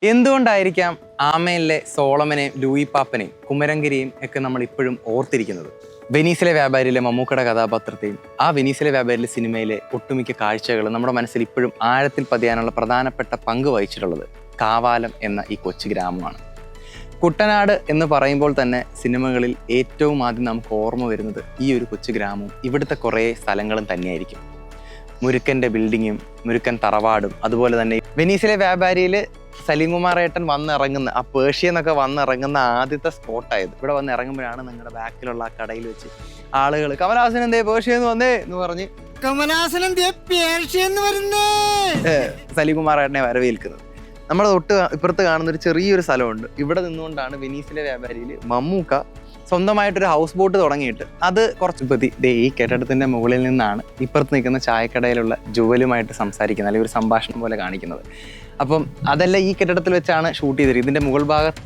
എന്തുകൊണ്ടായിരിക്കാം ആമയിലെ സോളമനെയും ലൂയി പാപ്പനെയും കുമരംഗിരിയും ഒക്കെ നമ്മൾ ഇപ്പോഴും ഓർത്തിരിക്കുന്നത്? വെനീസിലെ വ്യാപാരിയിലെ മമ്മൂക്കയുടെ കഥാപാത്രത്തെയും ആ വെനീസിലെ വ്യാപാരിയിലെ സിനിമയിലെ ഒട്ടുമിക്ക കാഴ്ചകളും നമ്മുടെ മനസ്സിൽ ഇപ്പോഴും ആഴത്തിൽ പതിയാനുള്ള പ്രധാനപ്പെട്ട പങ്ക് വഹിച്ചിട്ടുള്ളത് കാവാലം എന്ന ഈ കൊച്ചു ഗ്രാമമാണ്. കുട്ടനാട് എന്ന് പറയുമ്പോൾ തന്നെ സിനിമകളിൽ ഏറ്റവും ആദ്യം നമുക്ക് ഓർമ്മ വരുന്നത് ഈ ഒരു കൊച്ചു ഗ്രാമവും ഇവിടുത്തെ കുറേ സ്ഥലങ്ങളും തന്നെയായിരിക്കും. മുരുക്കൻ്റെ ബിൽഡിങ്ങും മുരുക്കൻ തറവാടും അതുപോലെ തന്നെ വെനീസിലെ വ്യാപാരിയിൽ സലീം കുമാർ ഏട്ടൻ വന്നിറങ്ങുന്ന ആ പേർഷ്യന്നൊക്കെ വന്നിറങ്ങുന്ന ആദ്യത്തെ സ്പോട്ടായത്. ഇവിടെ വന്ന് ഇറങ്ങുമ്പോഴാണ് നിങ്ങളുടെ ബാക്കിലുള്ള ആ കടയിൽ വെച്ച് ആളുകൾ കമലഹാസൻ എന്തേ പേർഷ്യന്ന് വന്നേ എന്ന് പറഞ്ഞ് സലീം കുമാർ ഏട്ടനെ വരവേൽക്കുന്നത്. നമ്മുടെ തൊട്ട് ഇപ്പുറത്ത് കാണുന്ന ഒരു ചെറിയൊരു സ്ഥലമുണ്ട്. ഇവിടെ നിന്നുകൊണ്ടാണ് വെനീസിലെ വ്യാപാരിയിൽ മമ്മൂക്ക സ്വന്തമായിട്ടൊരു ഹൗസ് ബോട്ട് തുടങ്ങിയിട്ട് അത് കുറച്ച് ഈ കെട്ടിടത്തിൻ്റെ മുകളിൽ നിന്നാണ് ഇപ്പുറത്ത് നിൽക്കുന്ന ചായക്കടയിലുള്ള ജുവലുമായിട്ട് സംസാരിക്കുന്നത്, അല്ലെങ്കിൽ ഒരു സംഭാഷണം പോലെ കാണിക്കുന്നത്. അപ്പം അതെല്ലാം ഈ കെട്ടിടത്തിൽ വെച്ചാണ് ഷൂട്ട് ചെയ്തിരിക്കുന്നത്. ഇതിൻ്റെ മുകൾ ഭാഗത്ത്